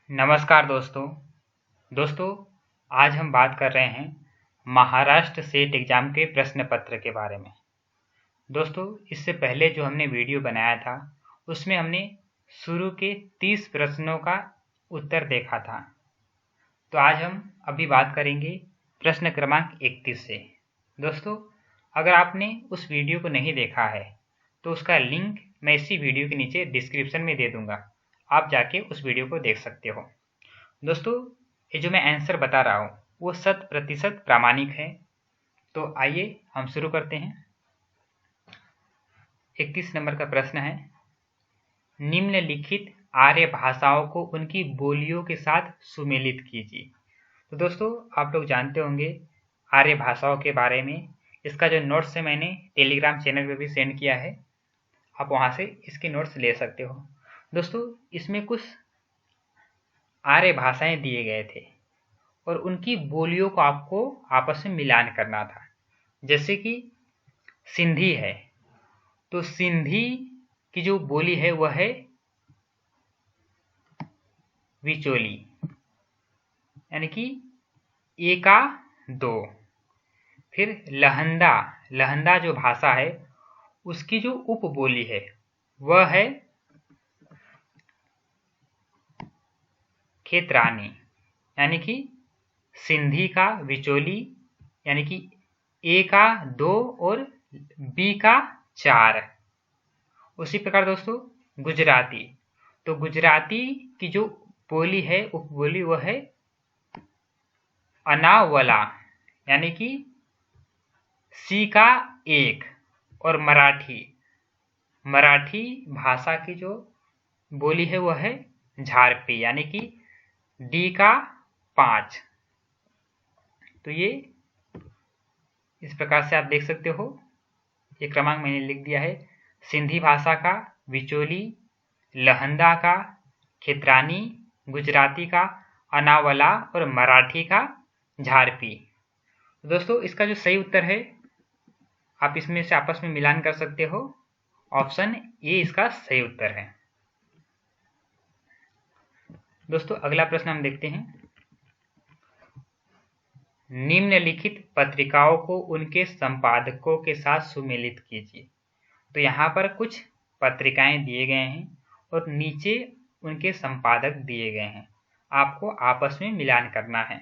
नमस्कार दोस्तों आज हम बात कर रहे हैं महाराष्ट्र सेट एग्जाम के प्रश्न पत्र के बारे में। दोस्तों इससे पहले जो हमने वीडियो बनाया था उसमें हमने शुरू के 30 प्रश्नों का उत्तर देखा था। तो आज हम अभी बात करेंगे प्रश्न क्रमांक 31 से। दोस्तों अगर आपने उस वीडियो को नहीं देखा है तो उसका लिंक मैं इसी वीडियो के नीचे डिस्क्रिप्शन में दे दूंगा, आप जाके उस वीडियो को देख सकते हो। दोस्तों ये जो मैं आंसर बता रहा हूँ वो 100% प्रामाणिक है। तो आइए हम शुरू करते हैं। 31 नंबर का प्रश्न है, निम्नलिखित आर्य भाषाओं को उनकी बोलियों के साथ सुमेलित कीजिए। तो दोस्तों आप लोग जानते होंगे आर्य भाषाओं के बारे में। इसका जो नोट्स है मैंने टेलीग्राम चैनल पे भी सेंड किया है, आप वहाँ से इसके नोट्स ले सकते हो। दोस्तों इसमें कुछ आर्य भाषाएं दिए गए थे और उनकी बोलियों को आपको आपस में मिलान करना था। जैसे कि सिंधी है, तो सिंधी की जो बोली है वह है विचोली, यानी कि एका दो। फिर लहंदा जो भाषा है उसकी जो उपबोली है वह है खेतरानी, यानी कि सिंधी का विचोली यानी कि ए का 2 और बी का 4। उसी प्रकार दोस्तों गुजराती, तो गुजराती की जो बोली है उपबोली वह है अनावला, यानी कि सी का 1। और मराठी भाषा की जो बोली है वह है झारपी, यानी कि डी का 5। तो ये इस प्रकार से आप देख सकते हो, ये क्रमांक मैंने लिख दिया है। सिंधी भाषा का विचोली, लहंदा का खेतरानी, गुजराती का अनावला और मराठी का झारपी। दोस्तों इसका जो सही उत्तर है आप इसमें से आपस में मिलान कर सकते हो, ऑप्शन ए इसका सही उत्तर है। दोस्तों अगला प्रश्न हम देखते हैं, निम्नलिखित पत्रिकाओं को उनके संपादकों के साथ सुमेलित कीजिए। तो यहाँ पर कुछ पत्रिकाएं दिए गए हैं और नीचे उनके संपादक दिए गए हैं, आपको आपस में मिलान करना है।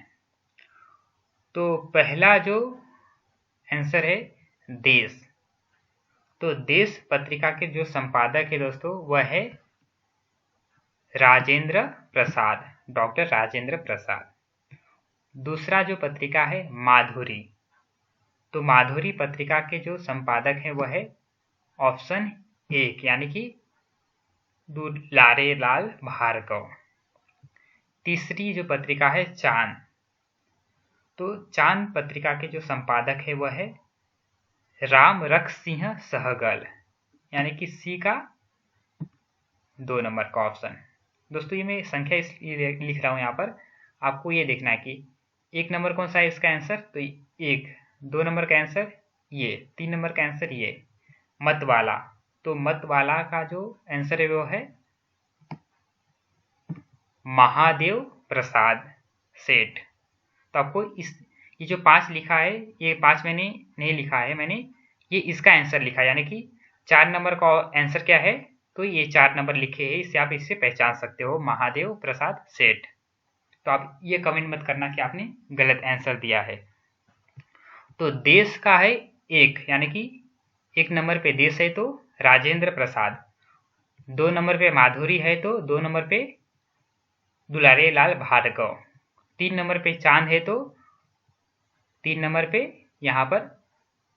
तो पहला जो आंसर है देश, तो देश पत्रिका के जो संपादक है दोस्तों वह है राजेंद्र प्रसाद, डॉक्टर राजेंद्र प्रसाद। दूसरा जो पत्रिका है माधुरी, तो माधुरी पत्रिका के जो संपादक है वह है ऑप्शन 1 यानी कि दुलारे लाल भार्गव। तीसरी जो पत्रिका है चांद, तो चांद पत्रिका के जो संपादक है वह है राम रख सिंह सहगल, यानी कि सी का 2 नंबर का ऑप्शन। दोस्तों ये मैं संख्या इसलिए लिख रहा हूं यहाँ पर, आपको ये देखना है कि 1 नंबर कौन सा है इसका आंसर, तो 1, 2 नंबर का आंसर ये, 3 नंबर का आंसर ये मतवाला। तो मतवाला का जो आंसर है वो है महादेव प्रसाद सेठ। तो आपको ये जो 5 लिखा है, ये 5 मैंने नहीं लिखा है, मैंने ये इसका आंसर लिखा है, यानी कि 4 नंबर का आंसर क्या है, तो ये 4 नंबर लिखे हैं, इससे आप इससे पहचान सकते हो महादेव प्रसाद सेठ। तो आप ये कमेंट मत करना कि आपने गलत आंसर दिया है। तो देश का है 1, यानी कि 1 नंबर पे देश है तो राजेंद्र प्रसाद, 2 नंबर पे माधुरी है तो 2 नंबर पे दुलारे लाल भार्गव, 3 नंबर पे चांद है तो 3 नंबर पे यहाँ पर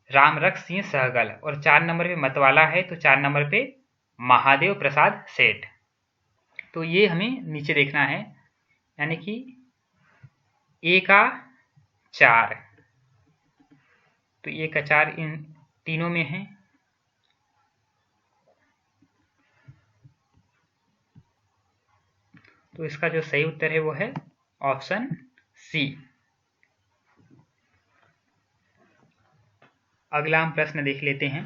राम रख सिंह सहगल, और 4 नंबर पे मतवाला है तो 4 नंबर पे महादेव प्रसाद सेठ। तो ये हमें नीचे देखना है, यानी कि ए का 4, तो ए का 4 इन तीनों में है। तो इसका जो सही उत्तर है वो है ऑप्शन सी। अगला हम प्रश्न देख लेते हैं,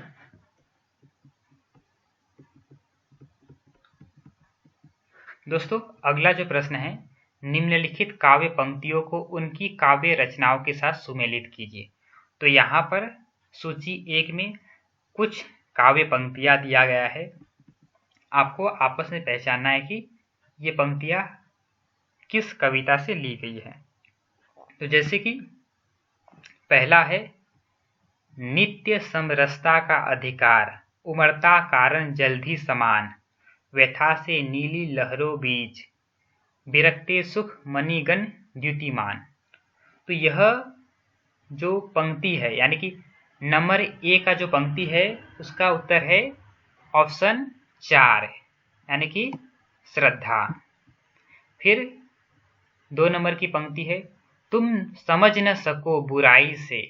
दोस्तों अगला जो प्रश्न है निम्नलिखित काव्य पंक्तियों को उनकी काव्य रचनाओं के साथ सुमेलित कीजिए। तो यहाँ पर सूची 1 में कुछ काव्य पंक्तियाँ दिया गया है। आपको आपस में पहचानना है कि ये पंक्तियाँ किस कविता से ली गई है। तो जैसे कि पहला है, नित्य समरसता का अधिकार, उमड़ता कारण जल्दी समान, व्यथा से नीली लहरों बीच, बिरकते सुख मणिगण द्युतिमान। तो यह जो पंक्ति है, यानी कि नंबर 1 का जो पंक्ति है उसका उत्तर है ऑप्शन 4, यानी कि श्रद्धा। फिर 2 नंबर की पंक्ति है, तुम समझ न सको बुराई से,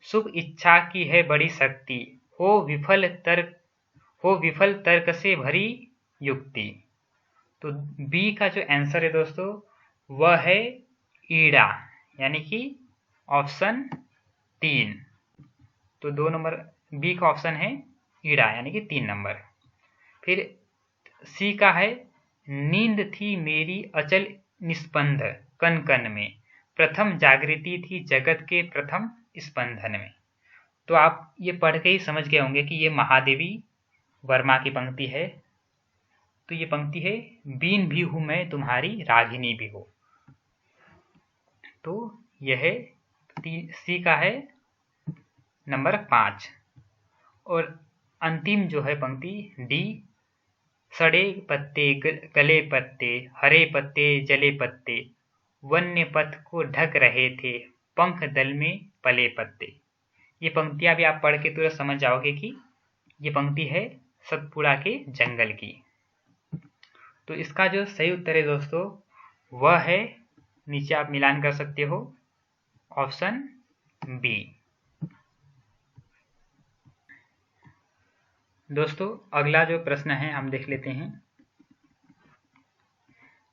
शुभ इच्छा की है बड़ी शक्ति, हो विफल तर्क से भरी युक्ति। तो बी का जो आंसर है दोस्तों वह है ईड़ा, यानी कि ऑप्शन 3। तो 2 नंबर बी का ऑप्शन है ईड़ा, यानी कि 3 नंबर। फिर सी का है, नींद थी मेरी अचल निस्पंद कन कन में, प्रथम जागृति थी जगत के प्रथम स्पंदन में। तो आप ये पढ़ के ही समझ गए होंगे कि ये महादेवी वर्मा की पंक्ति है। तो ये पंक्ति है, बीन भी हूं मैं तुम्हारी रागिनी भी हो। तो यह सी का है नंबर 5। और अंतिम जो है पंक्ति डी, सड़े पत्ते गले पत्ते, हरे पत्ते जले पत्ते, वन्य पथ को ढक रहे थे, पंख दल में पले पत्ते। ये पंक्तियां भी आप पढ़ के तुरंत समझ जाओगे कि ये पंक्ति है सतपुड़ा के जंगल की। तो इसका जो सही उत्तर है दोस्तों वह है, नीचे आप मिलान कर सकते हो, ऑप्शन बी। दोस्तों अगला जो प्रश्न है हम देख लेते हैं।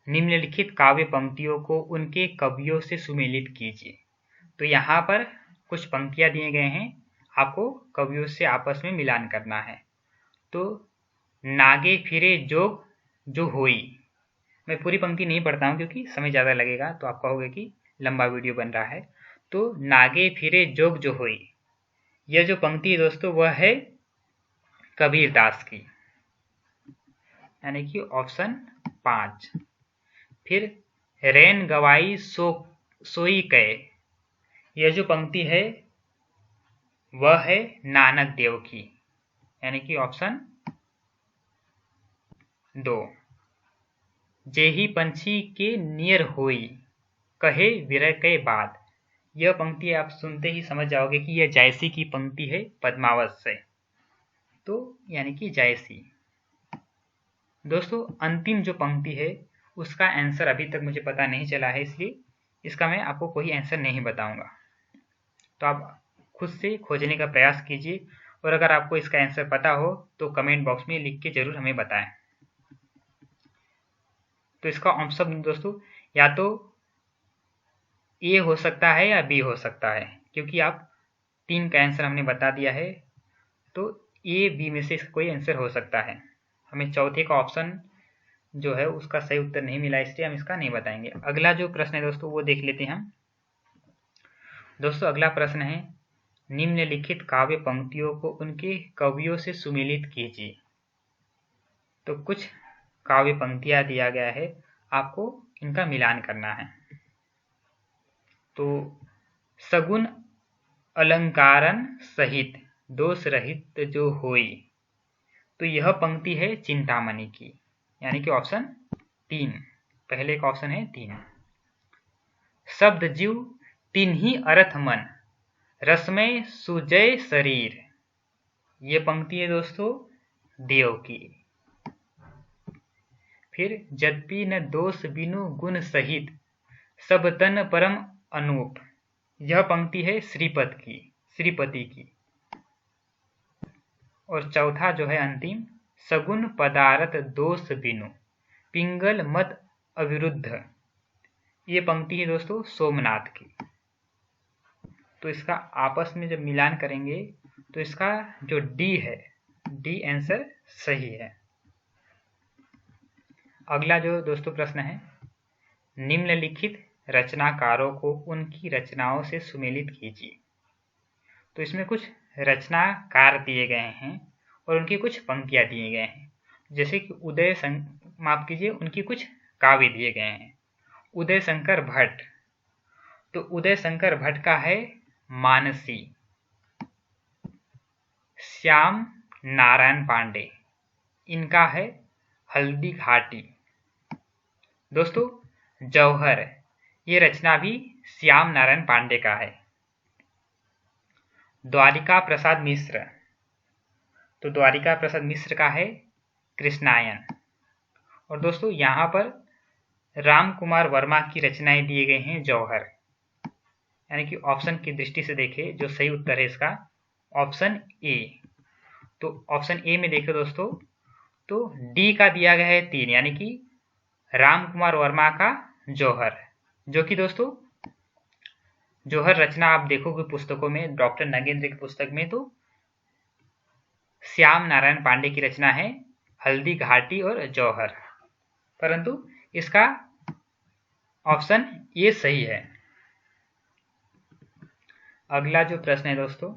निम्नलिखित काव्य पंक्तियों को उनके कवियों से सुमेलित कीजिए। तो यहाँ पर कुछ पंक्तियां दिए गए हैं, आपको कवियों से आपस में मिलान करना है। तो नागे फिरे जोग जो होई, मैं पूरी पंक्ति नहीं पढ़ता हूँ क्योंकि समय ज़्यादा लगेगा, तो आप कहोगे कि लंबा वीडियो बन रहा है। तो नागे फिरे जोग जो होई, यह जो पंक्ति है दोस्तों वह है कबीर दास की, यानी कि ऑप्शन 5। फिर रैन गवाई सोई कय, यह जो पंक्ति है वह है नानक देव की, यानी कि ऑप्शन 2। जेही पंछी के नियर होई, कहे विरह के बाद, यह पंक्ति आप सुनते ही समझ जाओगे कि यह जायसी की पंक्ति है पद्मावत से, तो यानी कि जायसी। दोस्तों अंतिम जो पंक्ति है उसका आंसर अभी तक मुझे पता नहीं चला है, इसलिए इसका मैं आपको कोई आंसर नहीं बताऊंगा। तो आप खुद से खोजने का प्रयास कीजिए, और अगर आपको इसका आंसर पता हो तो कमेंट बॉक्स में लिख के जरूर हमें बताएं। तो इसका ऑप्शन दोस्तों या तो ए हो सकता है या बी हो सकता है, क्योंकि आप 3 का आंसर हमने बता दिया है, तो ए बी में से इसका कोई आंसर हो सकता है। हमें चौथे का ऑप्शन जो है उसका सही उत्तर नहीं मिला, इसलिए हम इसका नहीं बताएंगे। अगला जो प्रश्न है दोस्तों वो देख लेते हैं हम। दोस्तों अगला प्रश्न है, निम्नलिखित काव्य पंक्तियों को उनके कवियों से सुमेलित कीजिए। तो कुछ काव्य पंक्तियां दिया गया है, आपको इनका मिलान करना है। तो सगुन अलंकारन सहित दोष रहित जो होई, तो यह पंक्ति है चिंतामणि की, यानी कि ऑप्शन 3, पहले का ऑप्शन है 3। शब्द जीव तिन्ही अर्थ मन, रसमय सुजय शरीर, ये पंक्ति है दोस्तों देव की। फिर यद्यपि न दोष बिनु गुण सहित, सब तन परम अनूप, यह पंक्ति है श्रीपति की। और चौथा जो है अंतिम, सगुण पदार्थ दोष बिनु, पिंगल मत अविरुद्ध, ये पंक्ति है दोस्तों सोमनाथ की। तो इसका आपस में जब मिलान करेंगे तो इसका जो डी है, डी आंसर सही है। अगला जो दोस्तों प्रश्न है, निम्नलिखित रचनाकारों को उनकी रचनाओं से सुमेलित कीजिए। तो इसमें कुछ रचनाकार दिए गए हैं और उनकी कुछ पंक्तियां दिए गए हैं। जैसे कि माफ कीजिए, उनकी कुछ काव्य दिए गए हैं। उदय शंकर भट्ट, तो उदय शंकर भट्ट का है मानसी। श्याम नारायण पांडे, इनका है हल्दी घाटी। दोस्तों जौहर, ये रचना भी श्याम नारायण पांडे का है। द्वारिका प्रसाद मिश्र, तो द्वारिका प्रसाद मिश्र का है कृष्णायन। और दोस्तों यहाँ पर राम कुमार वर्मा की रचनाएं दिए गए हैं जौहर, यानी कि ऑप्शन की दृष्टि से देखें जो सही उत्तर है इसका ऑप्शन ए। तो ऑप्शन ए में देखो दोस्तों, तो डी का दिया गया है 3, यानी कि राम कुमार वर्मा का जौहर, जो कि दोस्तों जौहर रचना आप देखोगे पुस्तकों में, डॉक्टर नगेंद्र की पुस्तक में, तो श्याम नारायण पांडे की रचना है हल्दी घाटी और जौहर, परंतु इसका ऑप्शन ये सही है। अगला जो प्रश्न है दोस्तों,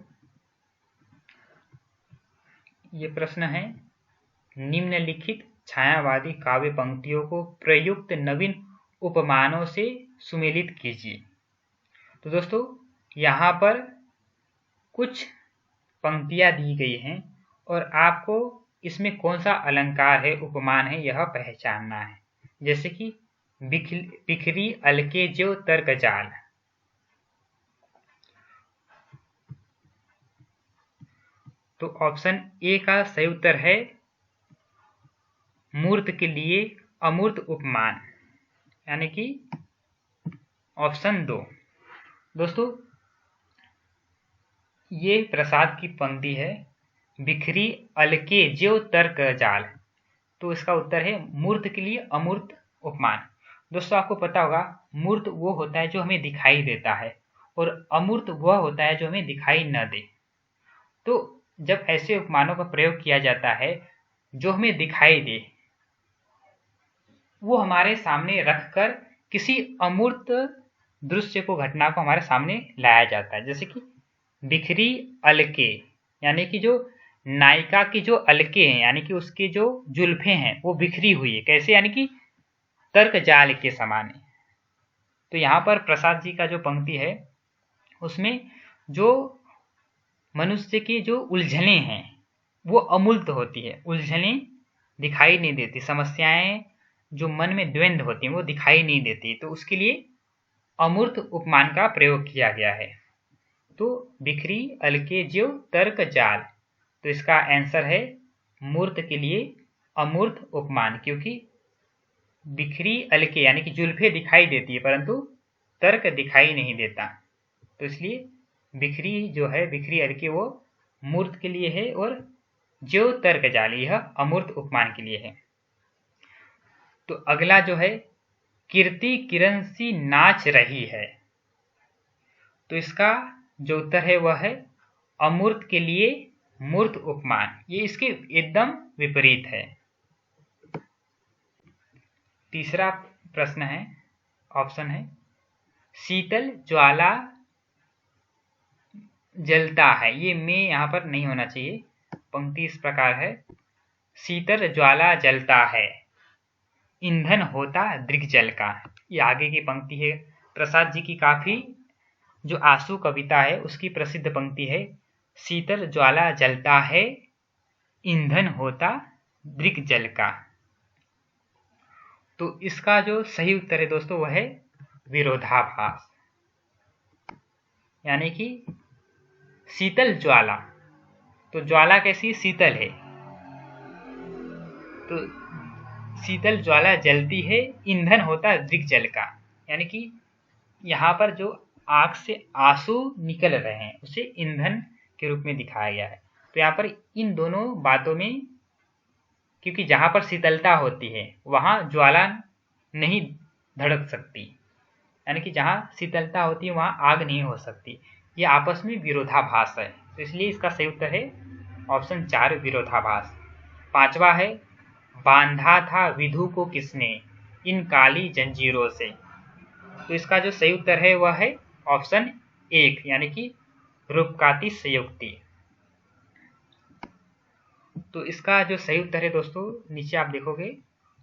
ये प्रश्न है निम्नलिखित छायावादी काव्य पंक्तियों को प्रयुक्त नवीन उपमानों से सुमेलित कीजिए। तो दोस्तों यहाँ पर कुछ पंक्तियां दी गई हैं और आपको इसमें कौन सा अलंकार है, उपमान है, यह पहचानना है। जैसे कि बिखरी अलके जो तर्क जाल, तो ऑप्शन ए का सही उत्तर है मूर्त के लिए अमूर्त उपमान, यानी कि ऑप्शन 2। दोस्तों ये प्रसाद की पंक्ति है, बिखरी अलके जो तर्क जाल, तो इसका उत्तर है मूर्त के लिए अमूर्त उपमान। दोस्तों आपको पता होगा मूर्त वो होता है जो हमें दिखाई देता है और अमूर्त वह होता है जो हमें दिखाई न दे। तो जब ऐसे उपमानों का प्रयोग किया जाता है जो हमें दिखाई दे, वो हमारे सामने रखकर किसी अमूर्त दृश्य को, घटना को हमारे सामने लाया जाता है। जैसे कि बिखरी अलके, यानी कि जो नायिका की जो अलके हैं, यानी कि उसकी जो जुल्फे हैं वो बिखरी हुई है, कैसे, यानी कि तर्क जाल के समान है। तो यहाँ पर प्रसाद जी का जो पंक्ति है उसमें जो मनुष्य की जो उलझने हैं वो अमूर्त होती है, उलझने दिखाई नहीं देती, समस्याएं जो मन में द्वंद्व होती हैं वो दिखाई नहीं देती, तो उसके लिए अमूर्त उपमान का प्रयोग किया गया है। तो बिखरी अलके जो तर्क जाल, तो इसका आंसर है मूर्त के लिए अमूर्त उपमान, क्योंकि बिखरी अलके यानी कि जुल्फे दिखाई देती है परंतु तर्क दिखाई नहीं देता, तो इसलिए बिखरी जो है, बिखरी अलके वो मूर्त के लिए है और जो तर्क जाल यह अमूर्त उपमान के लिए है। तो अगला जो है कीर्ति किरण सी नाच रही है, तो इसका जो उत्तर है वह है अमूर्त के लिए मूर्त उपमान, ये इसके एकदम विपरीत है। तीसरा प्रश्न है, ऑप्शन है शीतल ज्वाला जलता है, ये में यहाँ पर नहीं होना चाहिए। पंक्ति इस प्रकार है, शीतल ज्वाला जलता है, ईंधन होता दृग्जल का। ये आगे की पंक्ति है प्रसाद जी की, काफी जो आंसू कविता है उसकी प्रसिद्ध पंक्ति है, शीतल ज्वाला जलता है, ईंधन होता दृग्जल का। तो इसका जो सही उत्तर है दोस्तों वह है विरोधाभास, यानी कि शीतल ज्वाला, तो ज्वाला कैसी, शीतल है, तो शीतल ज्वाला जलती है, ईंधन होता है दृग्जल का, यानी कि यहाँ पर जो आग से आंसू निकल रहे हैं उसे ईंधन के रूप में दिखाया गया है। तो यहाँ पर इन दोनों बातों में, क्योंकि जहाँ पर शीतलता होती है वहाँ ज्वाला नहीं धड़क सकती, यानी कि जहाँ शीतलता होती है वहाँ आग नहीं हो सकती, ये आपस में विरोधाभास है, तो इसलिए इसका सही उत्तर है ऑप्शन 4 विरोधाभास। पांचवा है बांधा था विधु को किसने इन काली जंजीरों से, तो इसका जो सही उत्तर है वह है ऑप्शन 1 यानी कि रूपकाती संयुक्ति। तो इसका जो सही उत्तर है दोस्तों नीचे आप देखोगे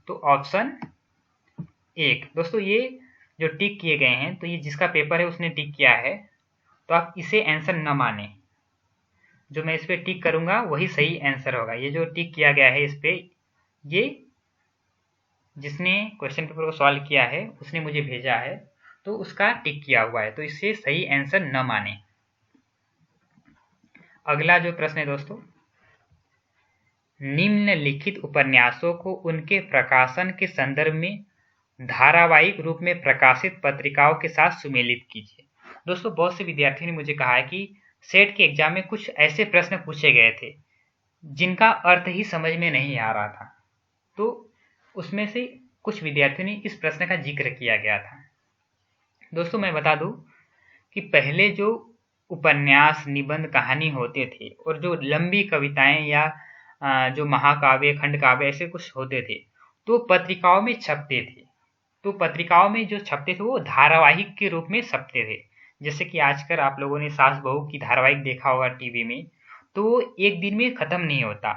तो ऑप्शन 1। दोस्तों ये जो टिक किए गए हैं तो ये जिसका पेपर है उसने टिक किया है, तो आप इसे आंसर न माने। जो मैं इस पे टिक करूंगा वही सही आंसर होगा। ये जो टिक किया गया है इस पे, ये जिसने क्वेश्चन पेपर को सॉल्व किया है उसने मुझे भेजा है, तो उसका टिक किया हुआ है, तो इससे सही आंसर न माने। अगला जो प्रश्न है दोस्तों, निम्नलिखित उपन्यासों को उनके प्रकाशन के संदर्भ में धारावाहिक रूप में प्रकाशित पत्रिकाओं के साथ सुमेलित कीजिए। दोस्तों बहुत से विद्यार्थियों ने मुझे कहा है कि सेट के एग्जाम में कुछ ऐसे प्रश्न पूछे गए थे जिनका अर्थ ही समझ में नहीं आ रहा था, तो उसमें से कुछ विद्यार्थियों ने इस प्रश्न का जिक्र किया गया था। दोस्तों मैं बता दूं कि पहले जो उपन्यास, निबंध, कहानी होते थे और जो लंबी कविताएं या जो महाकाव्य, खंड काव्य ऐसे कुछ होते थे तो पत्रिकाओं में छपते थे। तो पत्रिकाओं में जो छपते थे वो धारावाहिक के रूप में छपते थे। जैसे कि आजकल आप लोगों ने सास बहू की धारावाहिक देखा होगा टीवी में, तो वो एक दिन में खत्म नहीं होता,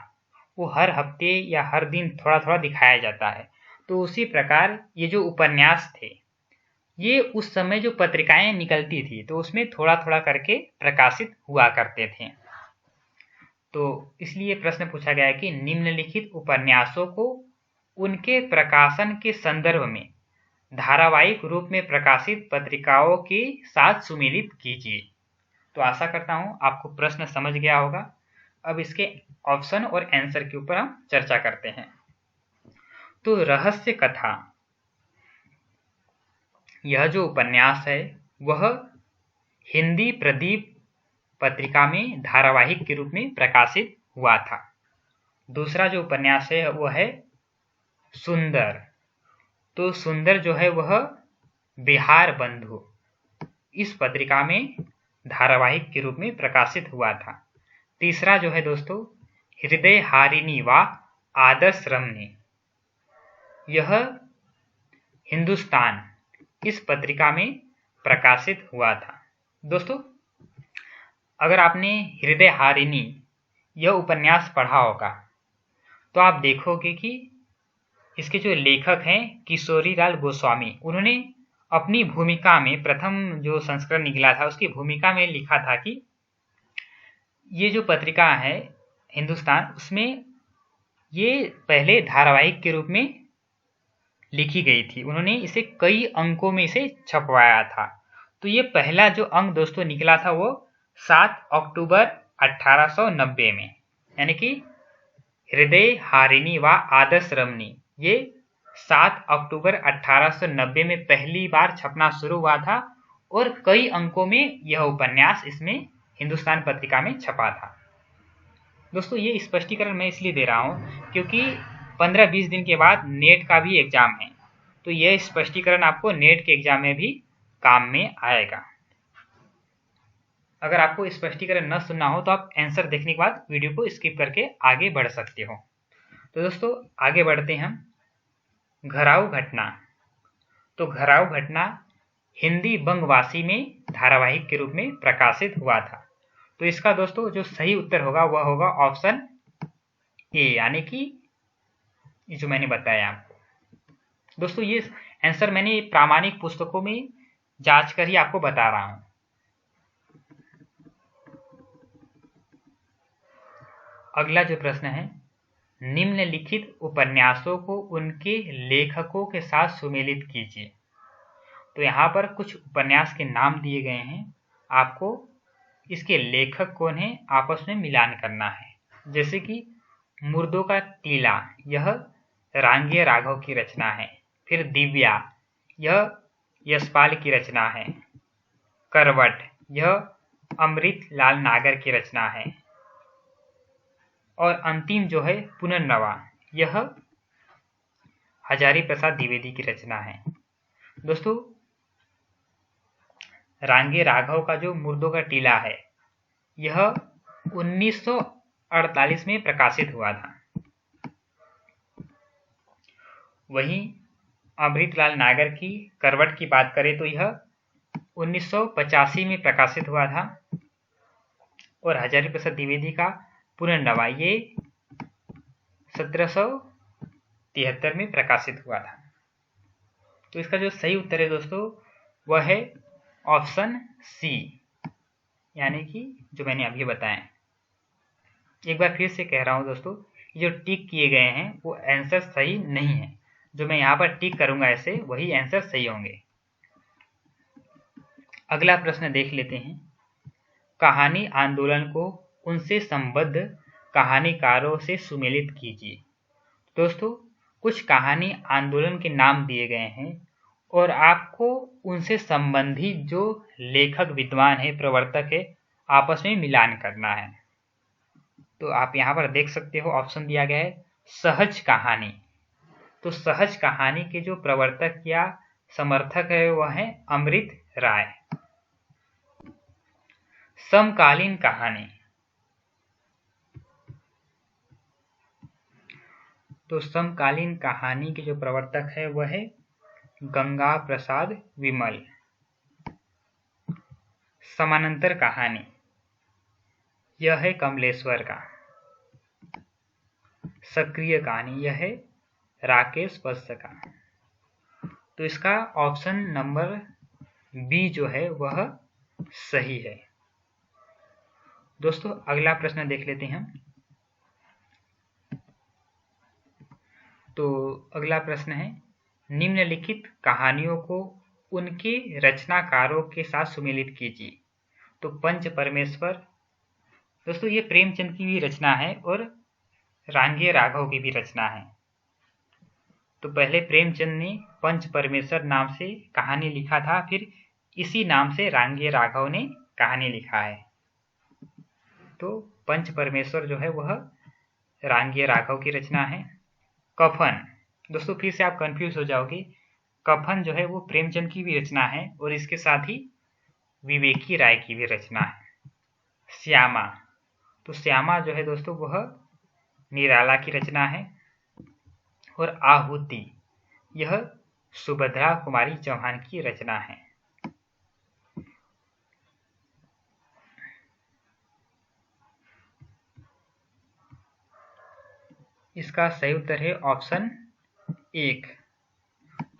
वो हर हफ्ते या हर दिन थोड़ा थोड़ा दिखाया जाता है। तो उसी प्रकार ये जो उपन्यास थे ये उस समय जो पत्रिकाएं निकलती थी तो उसमें थोड़ा थोड़ा करके प्रकाशित हुआ करते थे। तो इसलिए प्रश्न पूछा गया है कि निम्नलिखित उपन्यासों को उनके प्रकाशन के संदर्भ में धारावाहिक रूप में प्रकाशित पत्रिकाओं के साथ सुमेलित कीजिए। तो आशा करता हूं आपको प्रश्न समझ गया होगा। अब इसके ऑप्शन और आंसर के ऊपर हम चर्चा करते हैं। तो रहस्य कथा, यह जो उपन्यास है वह हिंदी प्रदीप पत्रिका में धारावाहिक के रूप में प्रकाशित हुआ था। दूसरा जो उपन्यास है वह है सुंदर। तो सुंदर जो है वह बिहार बंधु इस पत्रिका में धारावाहिक के रूप में प्रकाशित हुआ था। तीसरा जो है दोस्तों हृदय हारिणी व आदर्श रमणी, यह हिंदुस्तान इस पत्रिका में प्रकाशित हुआ था। दोस्तों अगर आपने हृदय हारिणी यह उपन्यास पढ़ा होगा तो आप देखोगे कि इसके जो लेखक हैं किशोरीलाल गोस्वामी, उन्होंने अपनी भूमिका में, प्रथम जो संस्करण निकला था उसकी भूमिका में लिखा था कि ये जो पत्रिका है हिंदुस्तान, उसमें ये पहले धारावाहिक के रूप में लिखी गई थी। उन्होंने इसे कई अंकों में इसे छपवाया था। तो ये पहला जो अंक दोस्तों निकला था वो 7 अक्टूबर 1890 में, यानी कि हृदय हारिणी व आदर्श रमणी ये 7 अक्टूबर 1890 में पहली बार छपना शुरू हुआ था और कई अंकों में यह उपन्यास इसमें हिंदुस्तान पत्रिका में छपा था। दोस्तों ये स्पष्टीकरण मैं इसलिए दे रहा हूं क्योंकि 15-20 दिन के बाद नेट का भी एग्जाम है, तो यह स्पष्टीकरण आपको नेट के एग्जाम में भी काम में आएगा। अगर आपको स्पष्टीकरण न सुनना हो तो आप आंसर देखने के बाद वीडियो को स्किप करके आगे बढ़ सकते हो। तो दोस्तों आगे बढ़ते हैं हम। घराऊ घटना। तो घराऊ घटना हिंदी बंगवासी में धारावाहिक के रूप में प्रकाशित हुआ था। तो इसका दोस्तों जो सही उत्तर होगा वह होगा ऑप्शन ए, यानी कि ये जो मैंने बताया आपको। दोस्तों ये आंसर मैंने प्रामाणिक पुस्तकों में जांच कर ही आपको बता रहा हूं। अगला जो प्रश्न है, निम्नलिखित उपन्यासों को उनके लेखकों के साथ सुमेलित कीजिए। तो यहाँ पर कुछ उपन्यास के नाम दिए गए हैं, आपको इसके लेखक कौन है आपस में मिलान करना है। जैसे कि मुर्दों का टीला, यह रांगे राघव की रचना है। फिर दिव्या, यह यशपाल की रचना है। करवट, यह अमृत लाल नागर की रचना है। और अंतिम जो है पुनर्नवा, यह हजारी प्रसाद द्विवेदी की रचना है। दोस्तों रांगे राघव का जो मुर्दों का टीला है यह 1948 में प्रकाशित हुआ था। वहीं अमृतलाल नागर की करवट की बात करें तो यह 1985 में प्रकाशित हुआ था और हजारी प्रसाद द्विवेदी का पुनर्नवा ये 1773 में प्रकाशित हुआ था। तो इसका जो सही उत्तर है दोस्तों वह है ऑप्शन सी, यानी कि जो मैंने अभी बताया। एक बार फिर से कह रहा हूं दोस्तों, ये जो टिक किए गए हैं वो आंसर सही नहीं है। जो मैं यहाँ पर टिक करूंगा ऐसे वही आंसर सही होंगे। अगला प्रश्न देख लेते हैं। कहानी आंदोलन को उनसे संबद्ध कहानीकारों से सुमेलित कीजिए। दोस्तों कुछ कहानी आंदोलन के नाम दिए गए हैं और आपको उनसे संबंधित जो लेखक विद्वान है, प्रवर्तक है, आपस में मिलान करना है। तो आप यहाँ पर देख सकते हो ऑप्शन दिया गया है सहज कहानी। तो सहज कहानी के जो प्रवर्तक या समर्थक है वह है अमृत राय। समकालीन कहानी, तो समकालीन कहानी के जो प्रवर्तक है वह है गंगा प्रसाद विमल। समानांतर कहानी, यह है कमलेश्वर का। सक्रिय कहानी, यह है राकेश वत्स का। तो इसका ऑप्शन नंबर बी जो है वह सही है। दोस्तों अगला प्रश्न देख लेते हैं हम। तो अगला प्रश्न है निम्नलिखित कहानियों को उनके रचनाकारों के साथ सुमेलित कीजिए। तो पंच परमेश्वर, दोस्तों ये प्रेमचंद की भी रचना है और रांगे राघव की भी रचना है। तो पहले प्रेमचंद ने पंच परमेश्वर नाम से कहानी लिखा था, फिर इसी नाम से रांगे राघव ने कहानी लिखा है। तो पंच परमेश्वर जो है वह रांगे राघव की रचना है। कफन, दोस्तों फिर से आप कंफ्यूज हो जाओगे, कफन जो है वो प्रेमचंद की भी रचना है और इसके साथ ही विवेकी राय की भी रचना है। श्यामा, तो श्यामा जो है दोस्तों वह निराला की रचना है। और आहुति, यह सुभद्रा कुमारी चौहान की रचना है। इसका सही उत्तर है ऑप्शन एक।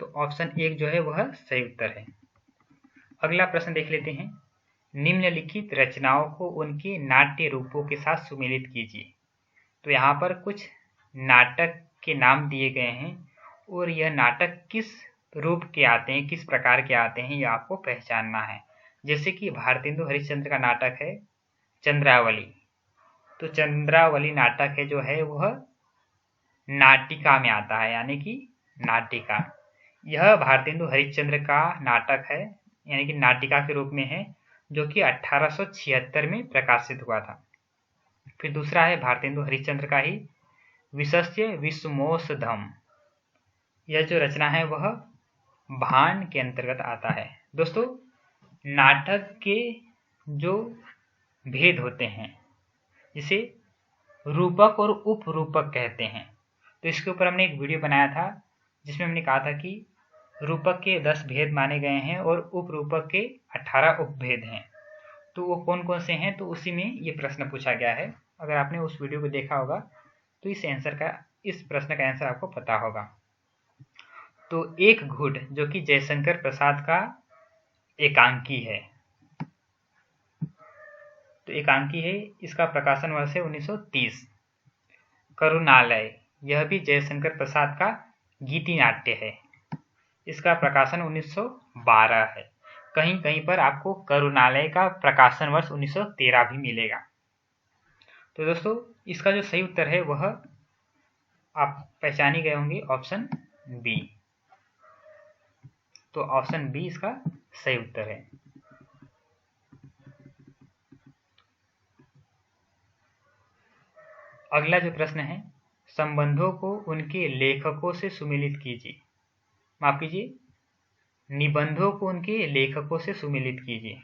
तो ऑप्शन एक जो है वह सही उत्तर है। अगला प्रश्न देख लेते हैं। निम्नलिखित रचनाओं को उनके नाट्य रूपों के साथ सुमेलित कीजिए। तो यहाँ पर कुछ नाटक के नाम दिए गए हैं और यह नाटक किस रूप के आते हैं, किस प्रकार के आते हैं, यह आपको पहचानना है। जैसे कि भारतेंदु हरिश्चंद्र का नाटक है चंद्रावली। तो चंद्रावली नाटक है जो है वह नाटिका में आता है, यानी कि नाटिका। यह भारतेंदु हरिश्चंद्र का नाटक है, यानी कि नाटिका के रूप में है, जो कि 1876 में प्रकाशित हुआ था। फिर दूसरा है भारतेंदु हरिश्चंद्र का ही विशस्य विषमोषधम। यह जो रचना है वह भाण के अंतर्गत आता है। दोस्तों नाटक के जो भेद होते हैं जिसे रूपक और उपरूपक कहते हैं, तो इसके ऊपर हमने एक वीडियो बनाया था जिसमें हमने कहा था कि रूपक के 10 भेद माने गए हैं और उपरूपक के 18 उपभेद हैं। तो वो कौन कौन से हैं, तो उसी में ये प्रश्न पूछा गया है। अगर आपने उस वीडियो को देखा होगा तो इस प्रश्न का आंसर आपको पता होगा। तो एक घुट जो कि जयशंकर प्रसाद का एकांकी है, तो एकांकी है, इसका प्रकाशन वर्ष है 1930। करुणालय, यह भी जयशंकर प्रसाद का गीति नाट्य है, इसका प्रकाशन 1912 है। कहीं कहीं पर आपको करुणालय का प्रकाशन वर्ष 1913 भी मिलेगा। तो दोस्तों इसका जो सही उत्तर है वह आप पहचानी गए होंगे, ऑप्शन बी। तो ऑप्शन बी इसका सही उत्तर है। अगला जो प्रश्न है, संबंधों को उनके लेखकों से सुमेलित कीजिए। माफ कीजिए, निबंधों को उनके लेखकों से सुमेलित कीजिए।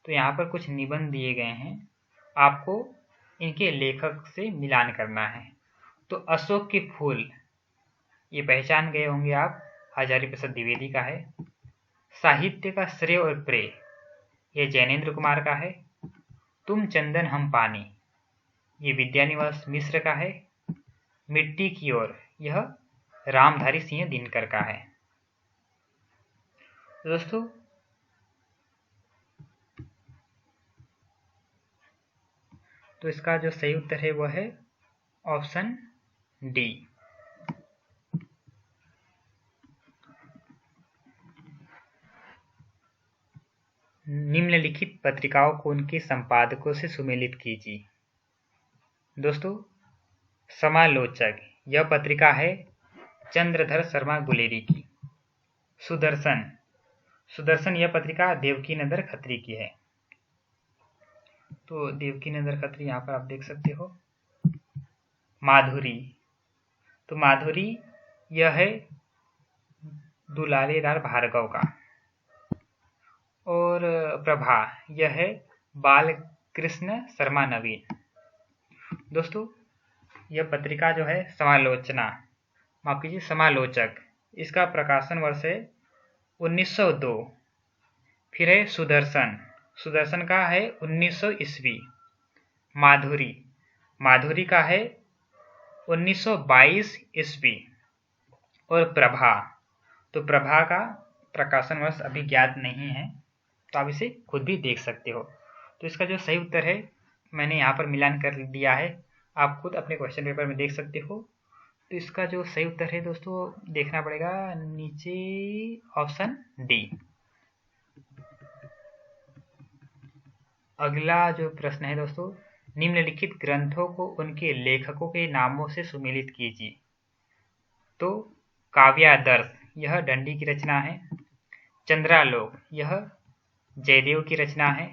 तो यहाँ पर कुछ निबंध दिए गए हैं, आपको इनके लेखक से मिलान करना है। तो अशोक के फूल, ये पहचान गए होंगे आप, हजारी प्रसाद द्विवेदी का है। साहित्य का श्रेय और प्रेय, यह जैनेन्द्र कुमार का है। तुम चंदन हम पानी, ये विद्यानिवास मिश्र का है। मिट्टी की ओर, यह रामधारी सिंह दिनकर का है। दोस्तों तो इसका जो सही उत्तर है वह है ऑप्शन डी। निम्नलिखित पत्रिकाओं को उनके संपादकों से सुमेलित कीजिए। दोस्तों समालोचक, यह पत्रिका है चंद्रधर शर्मा गुलेरी की। सुदर्शन, सुदर्शन यह पत्रिका देवकीनंदन खत्री की है। तो देवकीनंदन खत्री यहाँ पर आप देख सकते हो। माधुरी, तो माधुरी यह है दुलारेलाल भार्गव का। और प्रभा यह है बालकृष्ण शर्मा नवीन। दोस्तों यह पत्रिका जो है समालोचना, माफ कीजिए समालोचक, इसका प्रकाशन वर्ष है 1902। फिर है सुदर्शन, सुदर्शन का है 1900 ईस्वी। माधुरी, माधुरी का है 1922 ईस्वी। और प्रभा, तो प्रभा का प्रकाशन वर्ष अभी ज्ञात नहीं है, तो आप इसे खुद भी देख सकते हो। तो इसका जो सही उत्तर है मैंने यहाँ पर मिलान कर दिया है, आप खुद अपने क्वेश्चन पेपर में देख सकते हो। तो इसका जो सही उत्तर है दोस्तों देखना पड़ेगा नीचे ऑप्शन डी। अगला जो प्रश्न है दोस्तों, निम्नलिखित ग्रंथों को उनके लेखकों के नामों से सुमेलित कीजिए। तो काव्यादर्श, यह दंडी की रचना है। चंद्रालोक, यह जयदेव की रचना है।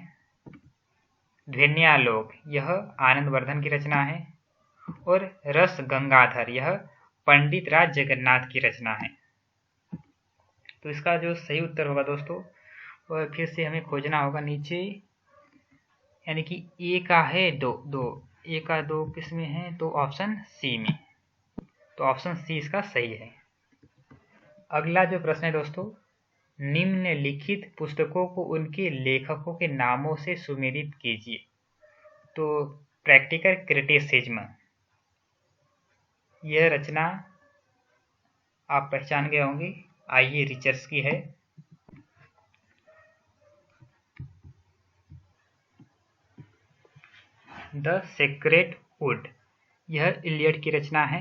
ध्वन्यालोक, यह आनंदवर्धन की रचना है। और रस गंगाधर, यह पंडित राज जगन्नाथ की रचना है। तो इसका जो सही उत्तर होगा दोस्तों वह फिर से हमें खोजना होगा नीचे, यानी कि ए का है दो, ए का 2 किस में है, तो ऑप्शन सी में। तो ऑप्शन सी इसका सही है। अगला जो प्रश्न है दोस्तों, निम्नलिखित पुस्तकों को उनके लेखकों के नामों से सुमेलित कीजिए। तो प्रैक्टिकल क्रिटिसिज्म, यह रचना आप पहचान गए होंगे, आइए रिचर्ड्स की है। द सेक्रेड वुड, यह इलियड की रचना है।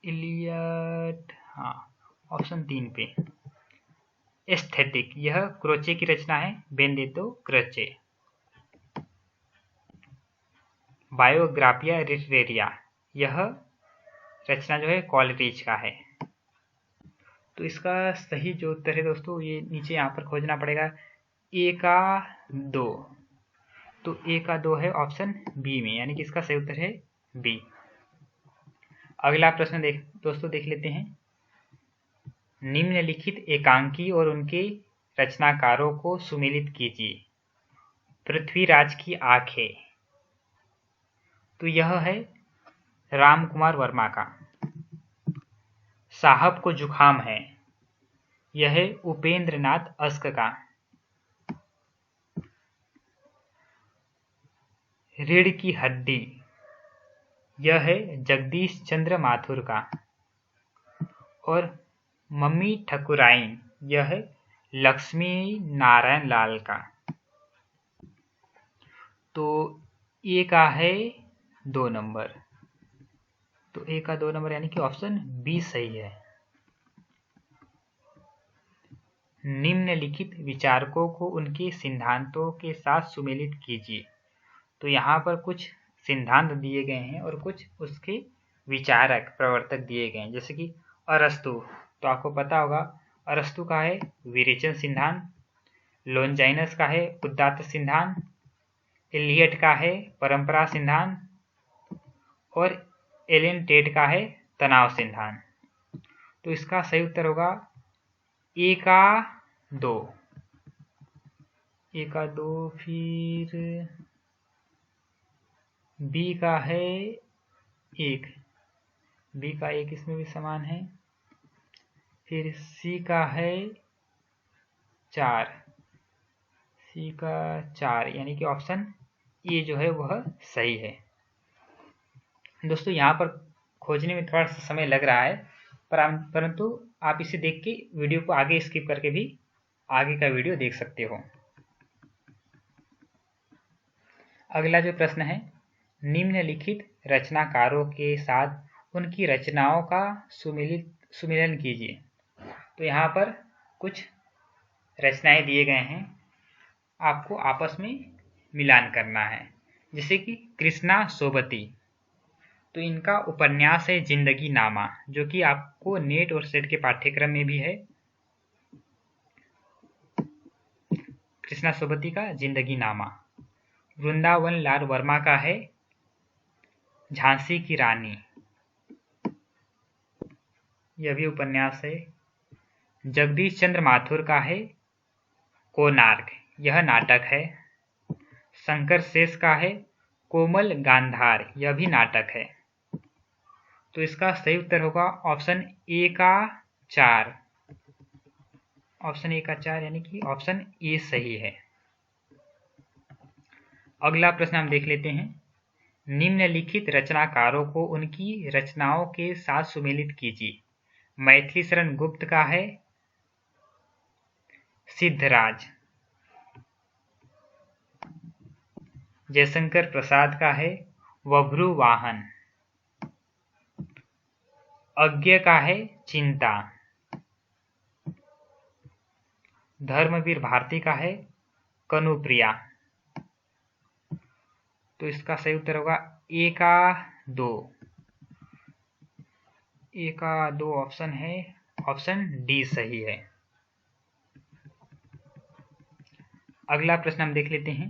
इलियड, हाँ ऑप्शन 3 पे। एस्थेटिक, यह क्रोचे की रचना है, बेनेडिक्टो क्रोचे। बायोग्राफिया लिटरेरिया, यह रचना जो है कॉलरिज का है। तो इसका सही जो उत्तर है दोस्तों ये नीचे यहाँ पर खोजना पड़ेगा, ए का 2। तो ए का 2 है ऑप्शन बी में, यानी कि इसका सही उत्तर है बी। अगला प्रश्न दोस्तों देख लेते हैं। निम्नलिखित एकांकी और उनके रचनाकारों को सुमेलित कीजिए। पृथ्वीराज की आंखें, तो यह है राम कुमार वर्मा का। साहब को जुखाम है, यह है उपेंद्र नाथ अस्क का। रीढ़ की हड्डी, यह है जगदीश चंद्र माथुर का। और मम्मी ठकुराइन, यह है लक्ष्मी नारायण लाल का। तो ए का है 2 नंबर, तो ए का 2 नंबर यानी कि ऑप्शन बी सही है। निम्नलिखित विचारकों को उनके सिद्धांतों के साथ सुमेलित कीजिए। तो यहाँ पर कुछ सिद्धांत दिए गए हैं और कुछ उसके विचारक प्रवर्तक दिए गए हैं, जैसे कि अरस्तु, तो आपको पता होगा अरस्तु का है विरेचन सिद्धांत। लोनजाइनस का है उदात्त सिद्धांत। इलियट का है परंपरा सिद्धांत। और एलन टेट का है तनाव सिद्धांत। तो इसका सही उत्तर होगा ए का 2, ए का 2, फिर बी का है 1, बी का 1 इसमें भी समान है। फिर सी का है 4, सी का 4, यानी कि ऑप्शन ए जो है वह सही है। दोस्तों यहाँ पर खोजने में थोड़ा सा समय लग रहा है, परंतु आप इसे देख के वीडियो को आगे स्किप करके भी आगे का वीडियो देख सकते हो। अगला जो प्रश्न है, निम्नलिखित रचनाकारों के साथ उनकी रचनाओं का सुमिलन कीजिए। तो यहाँ पर कुछ रचनाएं दिए गए हैं, आपको आपस में मिलान करना है। जैसे कि कृष्णा सोबती, तो इनका उपन्यास है जिंदगी नामा, जो कि आपको नेट और सेट के पाठ्यक्रम में भी है। कृष्णा सोबती का जिंदगी नामा। वृंदावन लाल वर्मा का है झांसी की रानी, यह भी उपन्यास है। जगदीश चंद्र माथुर का है कोणार्क, यह नाटक है। शंकर शेष का है कोमल गांधार, यह भी नाटक है। तो इसका सही उत्तर होगा ऑप्शन ए का 4, ऑप्शन ए का 4, यानी कि ऑप्शन ए सही है। अगला प्रश्न हम देख लेते हैं, निम्नलिखित रचनाकारों को उनकी रचनाओं के साथ सुमेलित कीजिए। मैथिली शरण गुप्त का है सिद्धराज, जयशंकर प्रसाद का है वभ्रु वाहन, अज्ञ का है चिंता, धर्मवीर भारती का है कनुप्रिया। तो इसका सही उत्तर होगा ए का 2, ए का 2 ऑप्शन है, ऑप्शन डी सही है। अगला प्रश्न हम देख लेते हैं,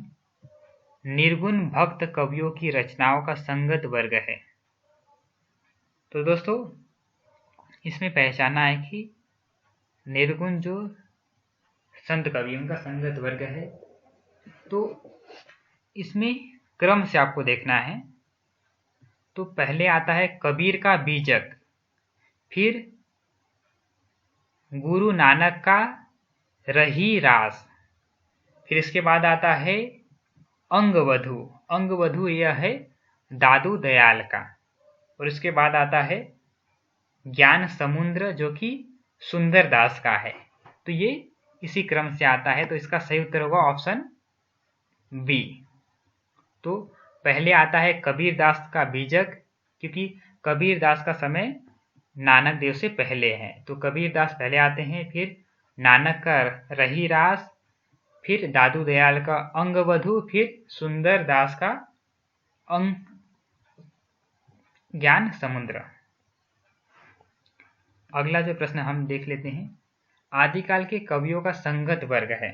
निर्गुण भक्त कवियों की रचनाओं का संगत वर्ग है। तो दोस्तों इसमें पहचाना है कि निर्गुण जो संत कवियों का संगत वर्ग है, तो इसमें क्रम से आपको देखना है। तो पहले आता है कबीर का बीजक, फिर गुरु नानक का रही रास, फिर इसके बाद आता है अंगवधु, अंगवधु यह है दादू दयाल का, और इसके बाद आता है ज्ञान समुद्र जो कि सुंदर दास का है। तो ये इसी क्रम से आता है, तो इसका सही उत्तर होगा ऑप्शन बी। तो पहले आता है कबीर दास का बीजक, क्योंकि कबीर दास का समय नानक देव से पहले है, तो कबीर दास पहले आते हैं, फिर नानक का रही रास, फिर दादू दयाल का अंगवधु, फिर सुंदर दास का अंग ज्ञान समुद्र। अगला जो प्रश्न हम देख लेते हैं, आदिकाल के कवियों का संगत वर्ग है।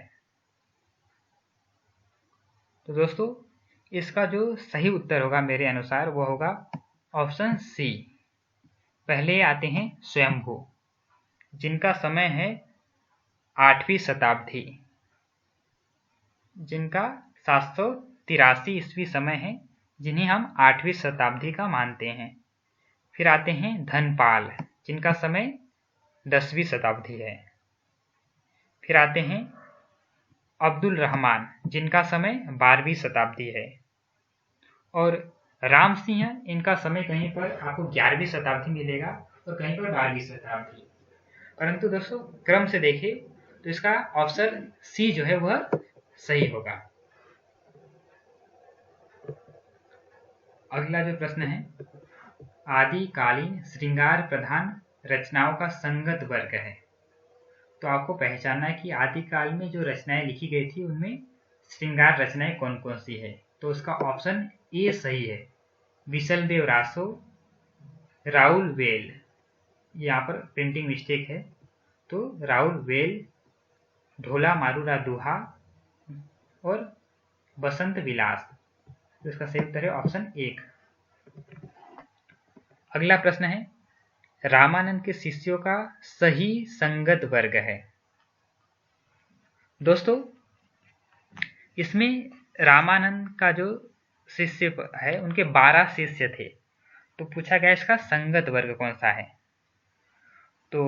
तो दोस्तों इसका जो सही उत्तर होगा मेरे अनुसार वो होगा ऑप्शन सी। पहले आते हैं स्वयंभू, जिनका समय है 8वीं शताब्दी, जिनका 783 ईस्वी समय है, जिन्हें हम 8वीं शताब्दी का मानते हैं। फिर आते हैं धनपाल, जिनका समय 10वीं शताब्दी है। फिर आते हैं अब्दुल रहमान, जिनका समय 12वीं शताब्दी है। और राम सिंह, इनका समय कहीं पर आपको 11वीं शताब्दी मिलेगा और कहीं पर 12वीं शताब्दी। परंतु दोस्तों क्रम से देखें तो इसका ऑप्शन सी जो है वह सही होगा। अगला जो प्रश्न है, आदिकालीन श्रृंगार प्रधान रचनाओं का संगत वर्ग है। तो आपको पहचानना है कि आदिकाल में जो रचनाएं लिखी गई थी उनमें श्रृंगार रचनाएं कौन कौन सी है। तो उसका ऑप्शन ए सही है, विशलदेव रासो, राउल वेल, यहाँ पर प्रिंटिंग मिस्टेक है, तो राउल वेल, ढोला मारूरा दुहा और बसंत विलास। तो इसका सही उत्तर है ऑप्शन 1। अगला प्रश्न है, रामानंद के शिष्यों का सही संगत वर्ग है। दोस्तों इसमें रामानंद का जो शिष्य है उनके 12 शिष्य थे, तो पूछा गया इसका संगत वर्ग कौन सा है। तो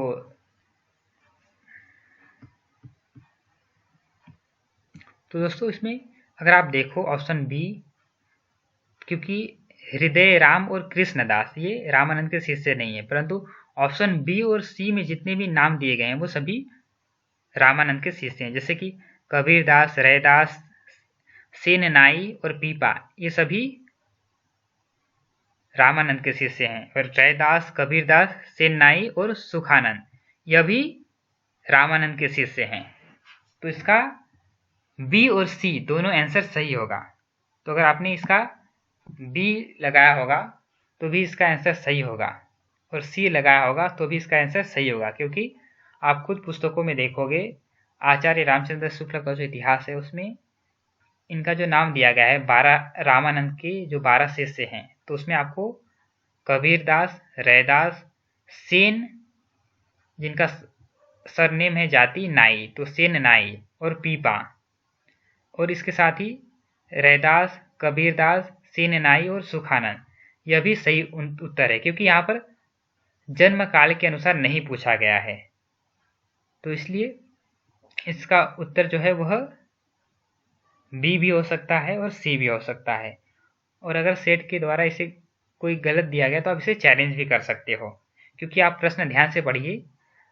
तो दोस्तों इसमें अगर आप देखो ऑप्शन बी, क्योंकि हृदय राम और कृष्णदास ये रामानंद के शिष्य नहीं है, परंतु ऑप्शन बी और सी में जितने भी नाम दिए गए हैं वो सभी रामानंद के शिष्य हैं। जैसे कि कबीरदास, रैदास, सेन नाई और पीपा, ये सभी रामानंद के शिष्य हैं। और रैदास, कबीरदास, सेन नाई और सुखानंद, यह भी रामानंद के शिष्य हैं। तो इसका बी और सी दोनों आंसर सही होगा। तो अगर आपने इसका बी लगाया होगा तो भी इसका आंसर सही होगा, और सी लगाया होगा तो भी इसका आंसर सही होगा, क्योंकि आप खुद पुस्तकों में देखोगे आचार्य रामचंद्र शुक्ल का जो इतिहास है उसमें इनका जो नाम दिया गया है 12 रामानंद के जो 12 शिष्य हैं, तो उसमें आपको कबीरदास, रैदास, सेन जिनका सरनेम है जाति नाई, तो सेन नाई और पीपा, और इसके साथ ही रैदास, कबीरदास, सेन नाई और सुखानंद, यह भी सही उत्तर है, क्योंकि यहाँ पर जन्म काल के अनुसार नहीं पूछा गया है। तो इसलिए इसका उत्तर जो है वह बी भी हो सकता है और सी भी हो सकता है। और अगर सेट के द्वारा इसे कोई गलत दिया गया तो आप इसे चैलेंज भी कर सकते हो, क्योंकि आप प्रश्न ध्यान से पढ़िए,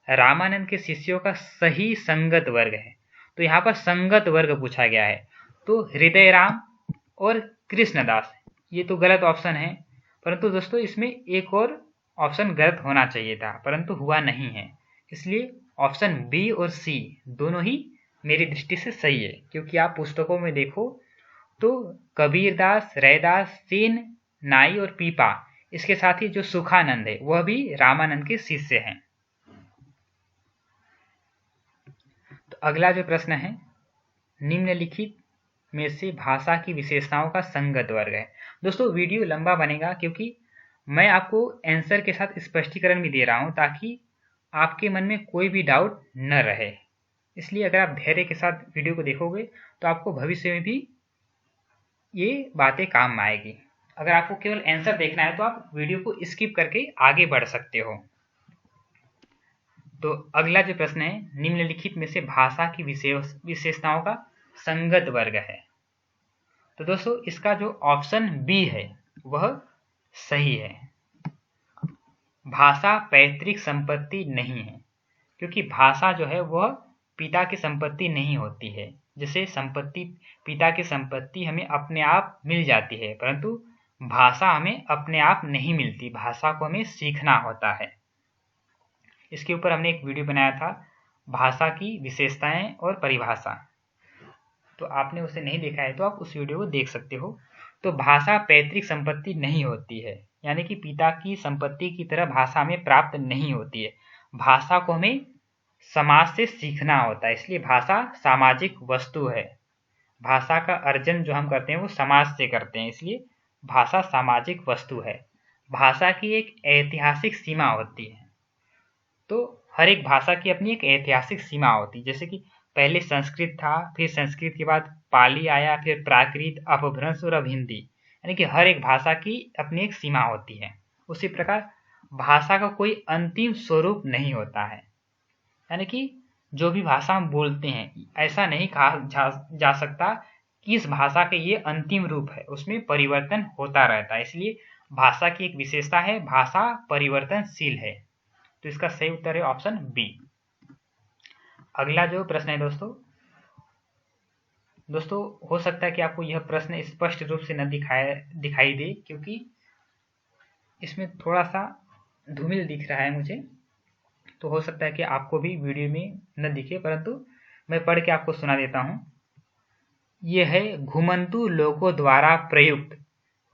रामानंद के शिष्यों का सही संगत वर्ग है, तो यहाँ पर संगत वर्ग पूछा गया है। तो हृदय राम और कृष्णदास ये तो गलत ऑप्शन है, परंतु दोस्तों इसमें एक और ऑप्शन गलत होना चाहिए था, परंतु हुआ नहीं है। इसलिए ऑप्शन बी और सी दोनों ही मेरी दृष्टि से सही है, क्योंकि आप पुस्तकों में देखो तो कबीरदास, रैदास, सेन नाई और पीपा, इसके साथ ही जो सुखानंद है वह भी रामानंद के शिष्य हैं। तो अगला जो प्रश्न है, निम्नलिखित में से भाषा की विशेषताओं का संगत वर्ग है। दोस्तों वीडियो लंबा बनेगा, क्योंकि मैं आपको आंसर के साथ स्पष्टीकरण भी दे रहा हूं ताकि आपके मन में कोई भी डाउट न रहे। इसलिए अगर आप धैर्य के साथ वीडियो को देखोगे तो आपको भविष्य में भी ये बातें काम आएगी। अगर आपको केवल आंसर देखना है तो आप वीडियो को स्किप करके आगे बढ़ सकते हो। तो अगला जो प्रश्न है, निम्नलिखित में से भाषा की विशेषताओं का संगत वर्ग है। तो दोस्तों इसका जो ऑप्शन बी है वह सही है। भाषा पैतृक संपत्ति नहीं है, क्योंकि भाषा जो है वह पिता की संपत्ति नहीं होती है। जैसे संपत्ति, पिता की संपत्ति हमें अपने आप मिल जाती है, परंतु भाषा हमें अपने आप नहीं मिलती, भाषा को हमें सीखना होता है। इसके ऊपर हमने एक वीडियो बनाया था, भाषा की विशेषताएं और परिभाषा, तो आपने उसे नहीं देखा है तो आप उस वीडियो को देख सकते हो। तो भाषा पैतृक संपत्ति नहीं होती है, यानी कि पिता की संपत्ति की तरह भाषा हमें प्राप्त नहीं होती है। भाषा को हमें समाज से सीखना होता है, इसलिए भाषा सामाजिक वस्तु है। भाषा का अर्जन जो हम करते हैं वो समाज से करते हैं, इसलिए भाषा सामाजिक वस्तु है। भाषा की एक ऐतिहासिक सीमा होती है, तो हर एक भाषा की अपनी एक ऐतिहासिक सीमा होती है। जैसे कि पहले संस्कृत था, फिर संस्कृत के बाद पाली आया, फिर प्राकृत, अपभ्रंश और अब हिंदी, यानी कि हर एक भाषा की अपनी एक सीमा होती है। उसी प्रकार भाषा का कोई अंतिम स्वरूप नहीं होता है, यानी कि जो भी भाषा हम बोलते हैं ऐसा नहीं कहा जा सकता कि इस भाषा के ये अंतिम रूप है, उसमें परिवर्तन होता रहता है। इसलिए भाषा की एक विशेषता है, भाषा परिवर्तनशील है। तो इसका सही उत्तर है ऑप्शन बी। अगला जो प्रश्न है दोस्तों हो सकता है कि आपको यह प्रश्न स्पष्ट रूप से न दिखाई दे, क्योंकि इसमें थोड़ा सा धूमिल दिख रहा है मुझे, तो हो सकता है कि आपको भी वीडियो में न दिखे, परंतु मैं पढ़ के आपको सुना देता हूं। यह है घुमंतू लोगों द्वारा प्रयुक्त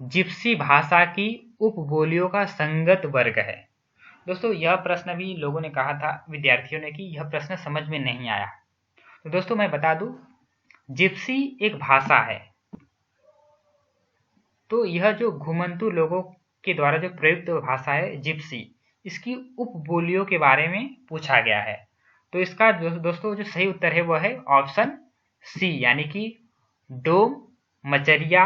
जिप्सी भाषा की उपबोलियों का संगत वर्ग है। दोस्तों यह प्रश्न भी लोगों ने कहा था, विद्यार्थियों ने, कि यह प्रश्न समझ में नहीं आया। तो दोस्तों मैं बता दूं, जिप्सी एक भाषा है, तो यह जो घुमंतू लोगों के द्वारा जो प्रयुक्त भाषा है जिप्सी, इसकी उपबोलियों के बारे में पूछा गया है। तो इसका दोस्तों जो सही उत्तर है वह है ऑप्शन सी, यानी कि डोम, मचरिया,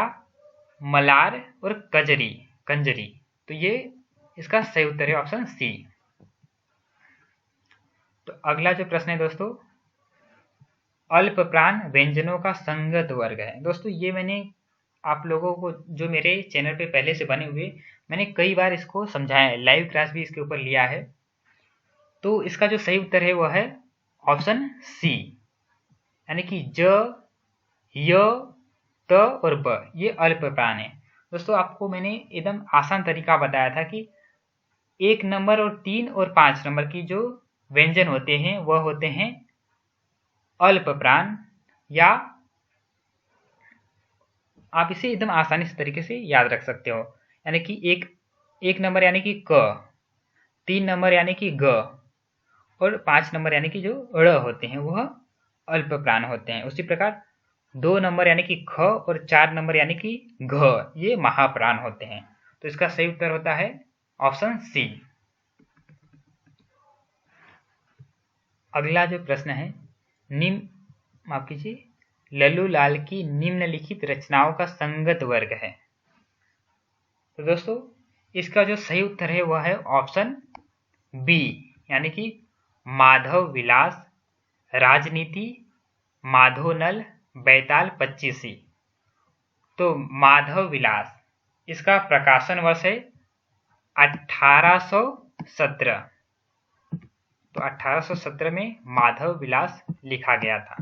मलार और कंजरी। तो ये इसका सही उत्तर है ऑप्शन सी। तो अगला जो प्रश्न है दोस्तों, अल्प प्राण व्यंजनों का संगत वर्ग है। दोस्तों ये मैंने आप लोगों को जो मेरे चैनल पे पहले से बने हुए मैंने कई बार इसको समझाया है, लाइव क्लास भी इसके ऊपर लिया है। तो इसका जो सही उत्तर है वह है ऑप्शन सी, यानी कि ज, य, त और ब ये अल्प प्राण है। दोस्तों आपको मैंने एकदम आसान तरीका बताया था कि 1 नंबर और 3 और 5 नंबर की जो व्यंजन होते हैं वह होते हैं अल्प प्राण, या आप इसे एकदम आसानी से तरीके से याद रख सकते हो, यानी कि एक नंबर यानी कि क, 3 नंबर यानी कि ग और 5 नंबर यानी कि जो ड़ होते हैं वह अल्प प्राण होते हैं। उसी प्रकार 2 नंबर यानी कि ख और 4 नंबर यानी कि घ ये महाप्राण होते हैं। तो इसका सही उत्तर होता है ऑप्शन सी। अगला जो प्रश्न है माफ कीजिए, लल्लू लाल की निम्नलिखित रचनाओं का संगत वर्ग है। तो दोस्तों इसका जो सही उत्तर है वह है ऑप्शन बी, यानी कि माधव विलास, राजनीति, माधोनल, बैताल पच्चीसी। तो माधव विलास इसका प्रकाशन वर्ष है 1817। तो 1817 में माधव विलास लिखा गया था।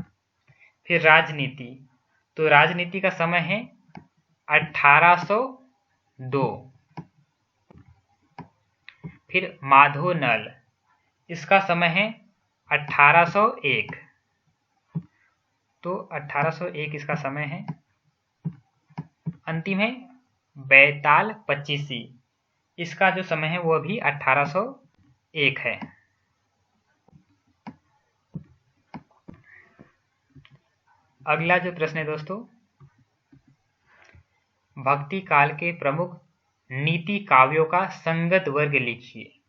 फिर राजनीति, तो राजनीति का समय है 1802। फिर माधोनल इसका समय है 1801। तो 1801 इसका समय है। अंतिम है बैताल पच्चीसी, इसका जो समय है वह भी 1801 है। अगला जो प्रश्न है दोस्तों, भक्ति काल के प्रमुख नीति काव्यों का संगत वर्ग लिखिए।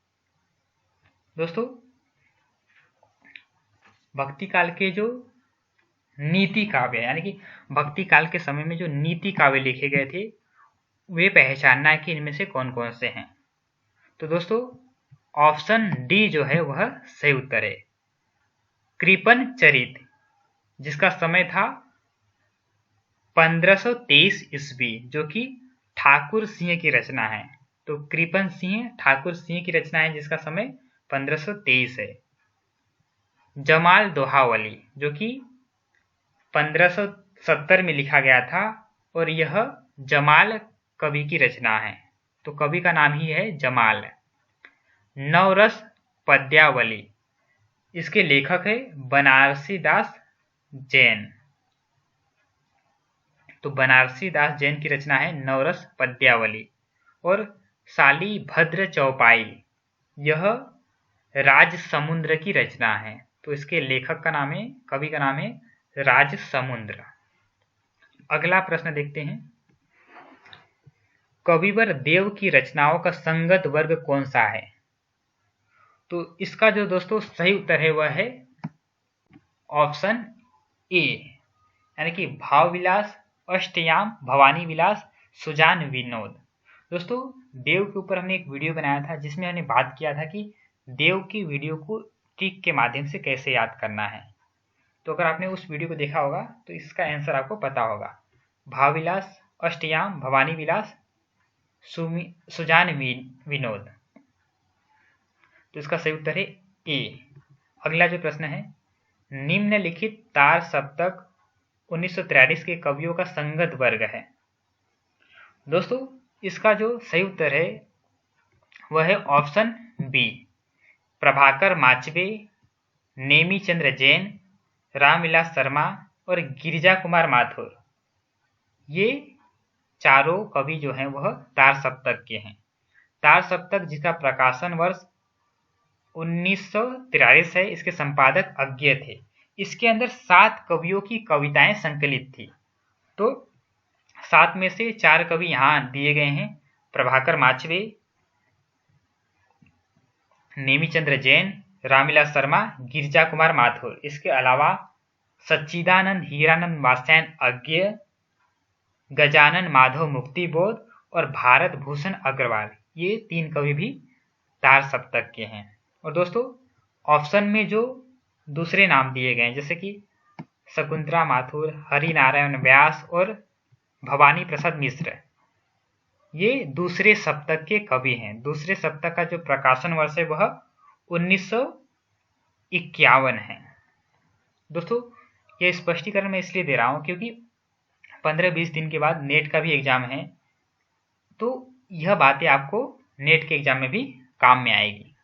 दोस्तों भक्ति काल के जो नीति काव्य यानी कि भक्ति काल के समय में जो नीति काव्य लिखे गए थे वे पहचानना है कि इनमें से कौन कौन से हैं। तो दोस्तों ऑप्शन डी जो है वह सही उत्तर है। कृपन चरित जिसका समय था 1523 ईस्वी, जो कि ठाकुर सिंह की रचना है। तो कृपन सिंह ठाकुर सिंह की रचना है जिसका समय 1523 है। जमाल दोहावली जो कि 1570 में लिखा गया था और यह जमाल कवि की रचना है। तो कवि का नाम ही है जमाल। नवरस पद्यावली इसके लेखक है बनारसी दास जैन। तो बनारसी दास जैन की रचना है नवरस पद्यावली। और साली भद्र चौपाई यह राज समुद्र की रचना है। तो इसके लेखक का नाम है, कवि का नाम है राज समुद्र। अगला प्रश्न देखते हैं, कविवर देव की रचनाओं का संगत वर्ग कौन सा है। तो इसका जो दोस्तों सही उत्तर है वह है ऑप्शन ए, यानी कि भाव विलास, अष्टयाम, भवानी विलास, सुजान विनोद। दोस्तों देव के ऊपर हमने एक वीडियो बनाया था जिसमें हमने बात किया था कि देव की वीडियो को ट्रिक के माध्यम से कैसे याद करना है। तो अगर आपने उस वीडियो को देखा होगा तो इसका आंसर आपको पता होगा। भाव विलास, अष्टयाम, भवानी विलास, सुजान विनोद। तो इसका सही उत्तर है ए। अगला जो प्रश्न है, निम्नलिखित तार सप्तक 1943 के कवियों का संगत वर्ग है। दोस्तों इसका जो सही उत्तर है वह है ऑप्शन बी, प्रभाकर माचवे, नेमी चंद्र जैन, रामविलास शर्मा और गिरिजा कुमार माथुर। ये चारों कवि जो हैं वह तार सप्तक के हैं। तार सप्तक जिसका प्रकाशन वर्ष 1943 है, इसके संपादक अज्ञे थे। इसके अंदर 7 कवियों की कविताएं संकलित थी। तो 7 में से 4 कवि यहाँ दिए गए हैं, प्रभाकर माचवे, नेमीचंद्र जैन, रामविलास शर्मा, गिरिजा कुमार माथुर। इसके अलावा सच्चिदानंद हीरानंद वात्स्यायन अज्ञे, गजानन माधव मुक्तिबोध और भारत भूषण अग्रवाल, ये 3 कवि भी तार सप्तक के हैं। और दोस्तों ऑप्शन में जो दूसरे नाम दिए गए हैं जैसे कि शकुंतला माथुर, हरिनारायण व्यास और भवानी प्रसाद मिश्र ये दूसरे सप्तक के कवि हैं। दूसरे सप्तक का जो प्रकाशन वर्ष है वह 1951 है। दोस्तों ये स्पष्टीकरण मैं इसलिए दे रहा हूं क्योंकि 15-20 दिन के बाद नेट का भी एग्जाम है, तो यह बातें आपको नेट के एग्जाम में भी काम में आएगी।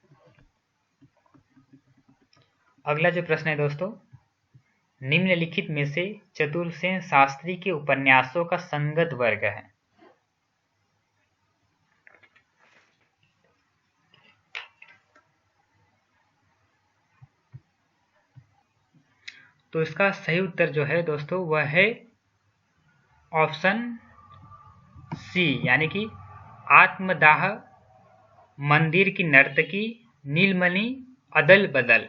अगला जो प्रश्न है दोस्तों, निम्नलिखित में से चतुर्सेन शास्त्री के उपन्यासों का संगत वर्ग है। तो इसका सही उत्तर जो है दोस्तों वह है ऑप्शन सी, यानी कि आत्मदाह, मंदिर की नर्तकी, नीलमणि, अदल बदल।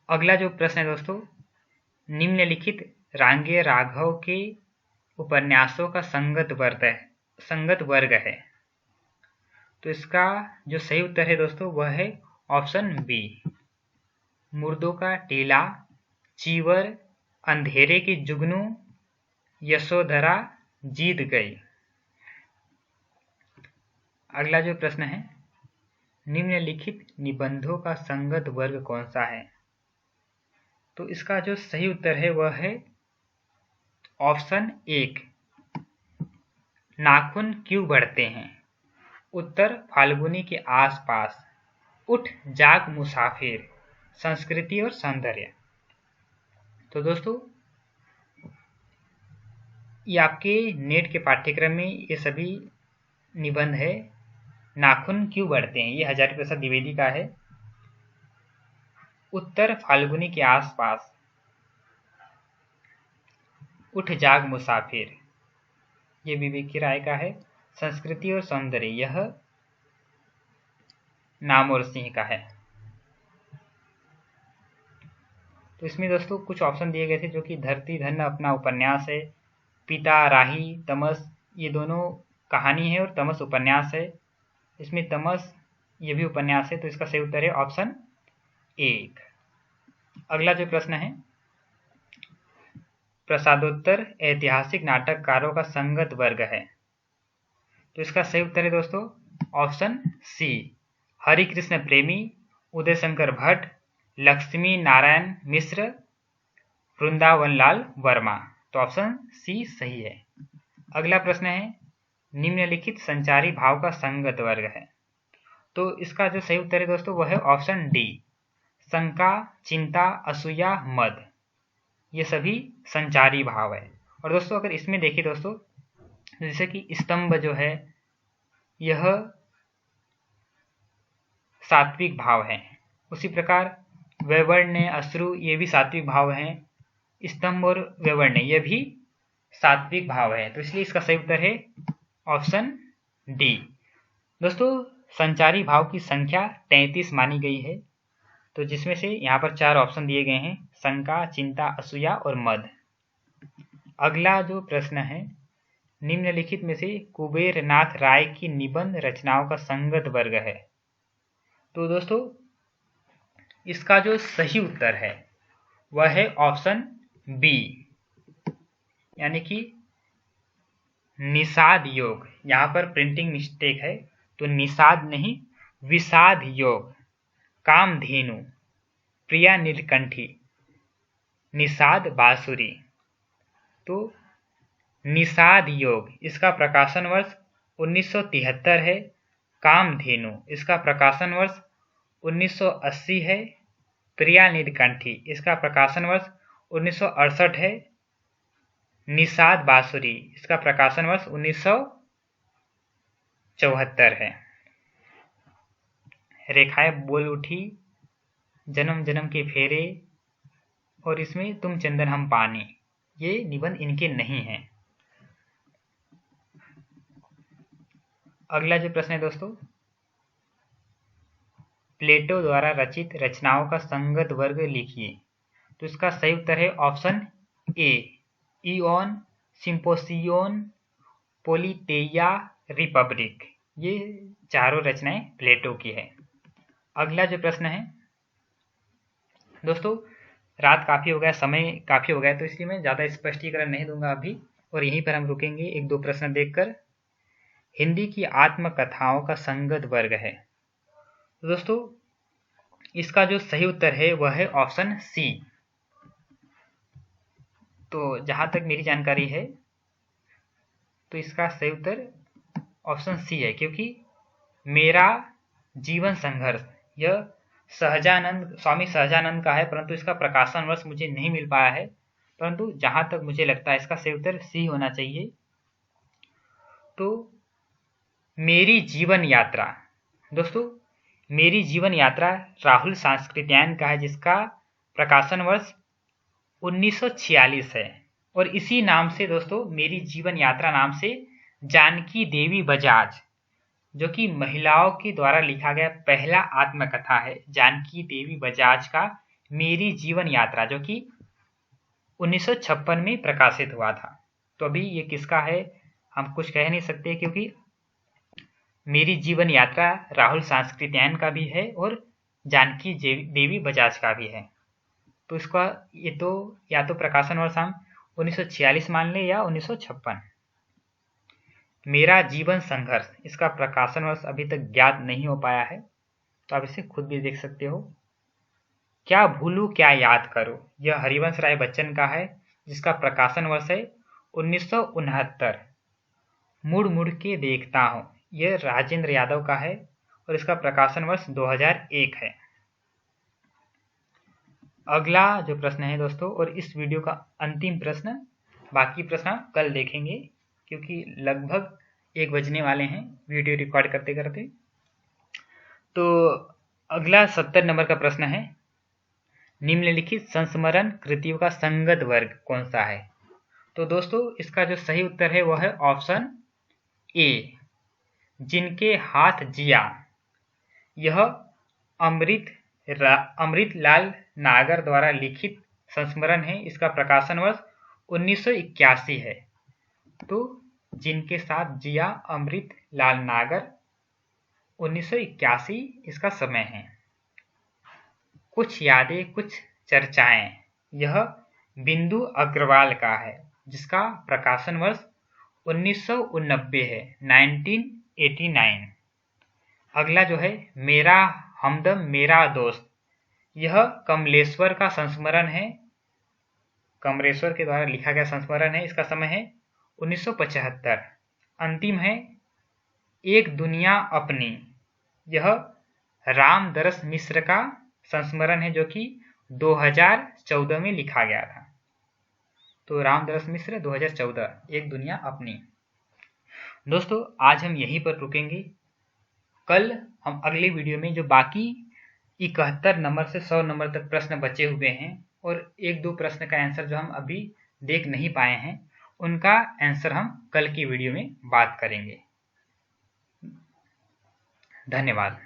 अगला जो प्रश्न है दोस्तों, निम्नलिखित रांगे राघव के उपन्यासों का संगत वर्ग है। तो इसका जो सही उत्तर है दोस्तों वह है ऑप्शन बी, मुर्दों का टीला, चीवर, अंधेरे की जुगनू, यशोधरा जीत गई। अगला जो प्रश्न है, निम्नलिखित निबंधों का संगत वर्ग कौन सा है। तो इसका जो सही उत्तर है वह है ऑप्शन एक, नाखून क्यों बढ़ते हैं, उत्तर फाल्गुनी के आसपास, उठ जाग मुसाफिर, संस्कृति और सौंदर्य। तो दोस्तों ये आपके नेट के पाठ्यक्रम में ये सभी निबंध है। नाखून क्यों बढ़ते हैं ये हजारी प्रसाद द्विवेदी का है, उत्तर फाल्गुनी के आसपास, उठ जाग मुसाफिर ये विवेक की राय का है, संस्कृति और सौंदर्य यह नामवर सिंह का है। तो इसमें दोस्तों कुछ ऑप्शन दिए गए थे जो कि धरती धन्य अपना उपन्यास है, पिता, राही, तमस ये दोनों कहानी है और तमस उपन्यास है। इसमें तमस ये भी उपन्यास है, तो इसका सही उत्तर है ऑप्शन एक। अगला जो प्रश्न है, प्रसादोत्तर ऐतिहासिक नाटककारों का संगत वर्ग है। तो इसका सही उत्तर है दोस्तों ऑप्शन सी, हरिकृष्ण प्रेमी, उदय शंकर भट्ट, लक्ष्मी नारायण मिश्र, वृंदावनलाल वर्मा। तो ऑप्शन सी सही है। अगला प्रश्न है, निम्नलिखित संचारी भाव का संगत वर्ग है। तो इसका जो सही उत्तर है दोस्तों वह है ऑप्शन डी, शंका, चिंता, असूया, मद ये सभी संचारी भाव है। और दोस्तों अगर इसमें देखिए दोस्तों, जैसे कि स्तंभ जो है यह सात्विक भाव है, उसी प्रकार वैवर्ण्य, अश्रु ये भी सात्विक भाव हैं, स्तंभ और वैवर्ण्य ये भी सात्विक भाव है। तो इसलिए इसका सही उत्तर है ऑप्शन डी। दोस्तों संचारी भाव की संख्या 33 मानी गई है, तो जिसमें से यहाँ पर 4 ऑप्शन दिए गए हैं, शंका, चिंता, असूया और मद। अगला जो प्रश्न है, निम्नलिखित में से कुबेर नाथ राय की निबंध रचनाओं का संगत वर्ग है। तो दोस्तों इसका जो सही उत्तर है वह है ऑप्शन बी, यानी कि निषाद योग। यहाँ पर प्रिंटिंग मिस्टेक है, तो निषाद नहीं विषाद योग, कामधेनु, प्रिया नीलकंठी, निषाद बांसुरी। तो निषाद योग इसका प्रकाशन वर्ष 1973 है, कामधेनु इसका प्रकाशन वर्ष 1980 है, प्रिया नीलकंठी इसका प्रकाशन वर्ष 1968 है, निषाद बांसुरी इसका प्रकाशन वर्ष 1974 है। रेखाएं बोल उठी, जन्म जन्म के फेरे और इसमें तुम चंदन हम पानी ये निबंध इनके नहीं हैं। अगला जो प्रश्न है दोस्तों, प्लेटो द्वारा रचित रचनाओं का संगत वर्ग लिखिए। तो इसका सही उत्तर है ऑप्शन ए, इओन, सिम्पोसियोन, पोलिटेया, रिपब्लिक ये चारों रचनाएं प्लेटो की है। अगला जो प्रश्न है दोस्तों, रात काफ़ी हो गया, समय काफ़ी हो गया, तो इसलिए मैं ज़्यादा स्पष्टीकरण नहीं दूंगा अभी, और यहीं पर हम रुकेंगे एक दो प्रश्न देखकर। हिंदी की आत्मकथाओं का संगत वर्ग है। तो दोस्तों इसका जो सही उत्तर है वह है ऑप्शन सी। तो जहां तक मेरी जानकारी है तो इसका सही उत्तर ऑप्शन सी है, क्योंकि मेरा जीवन संघर्ष यह स्वामी सहजानंद का है, परंतु इसका प्रकाशन वर्ष मुझे नहीं मिल पाया है, परंतु जहां तक मुझे लगता है इसका सही उत्तर सी होना चाहिए। तो मेरी जीवन यात्रा, दोस्तों मेरी जीवन यात्रा राहुल सांस्कृत्यायन का है, जिसका प्रकाशन वर्ष 1946 है, और इसी नाम से दोस्तों मेरी जीवन यात्रा नाम से जानकी देवी बजाज, जो कि महिलाओं के द्वारा लिखा गया पहला आत्मकथा है, जानकी देवी बजाज का मेरी जीवन यात्रा, जो कि 1956 में प्रकाशित हुआ था। तो अभी ये किसका है हम कुछ कह नहीं सकते, क्योंकि मेरी जीवन यात्रा राहुल सांस्कृत्यायन का भी है और जानकी देवी बजाज का भी है। तो इसका ये तो या तो प्रकाशन वर्ष हम 1946 मान ले या 1956। मेरा जीवन संघर्ष, इसका प्रकाशन वर्ष अभी तक ज्ञात नहीं हो पाया है, तो आप इसे खुद भी देख सकते हो। क्या भूलूं क्या याद करो, यह हरिवंश राय बच्चन का है, जिसका प्रकाशन वर्ष है 1969। मुड़ मुड़ के देखता हूं, यह राजेंद्र यादव का है और इसका प्रकाशन वर्ष 2001 है। अगला जो प्रश्न है दोस्तों, और इस वीडियो का अंतिम प्रश्न, बाकी प्रश्न हम कल देखेंगे क्योंकि लगभग 1 बजने वाले हैं वीडियो रिकॉर्ड करते करते। तो अगला 70 नंबर का प्रश्न है, निम्नलिखित संस्मरण कृतियों का संगत वर्ग कौन सा है। तो दोस्तों इसका जो सही उत्तर है वह है ऑप्शन ए, जिनके हाथ जिया। यह अमृत लाल नागर द्वारा लिखित संस्मरण है, इसका प्रकाशन वर्ष 1981 है। तो जिनके साथ जिया अमृत लाल नागर 1981 इसका समय है। कुछ यादें कुछ चर्चाएं, यह बिंदु अग्रवाल का है, जिसका प्रकाशन वर्ष 1989 है, 1989। अगला जो है मेरा हमदम मेरा दोस्त, यह कमलेश्वर का संस्मरण है, कमलेश्वर के द्वारा लिखा गया संस्मरण है, इसका समय है 1975। अंतिम है एक दुनिया अपनी, यह रामदरस मिश्र का संस्मरण है, जो कि 2014 में लिखा गया था। तो रामदरस मिश्र 2014, एक दुनिया अपनी। दोस्तों आज हम यहीं पर रुकेंगे, कल हम अगले वीडियो में जो बाकी 71 नंबर से 100 नंबर तक प्रश्न बचे हुए हैं और एक दो प्रश्न का आंसर जो हम अभी देख नहीं पाए हैं, उनका आंसर हम कल की वीडियो में बात करेंगे। धन्यवाद।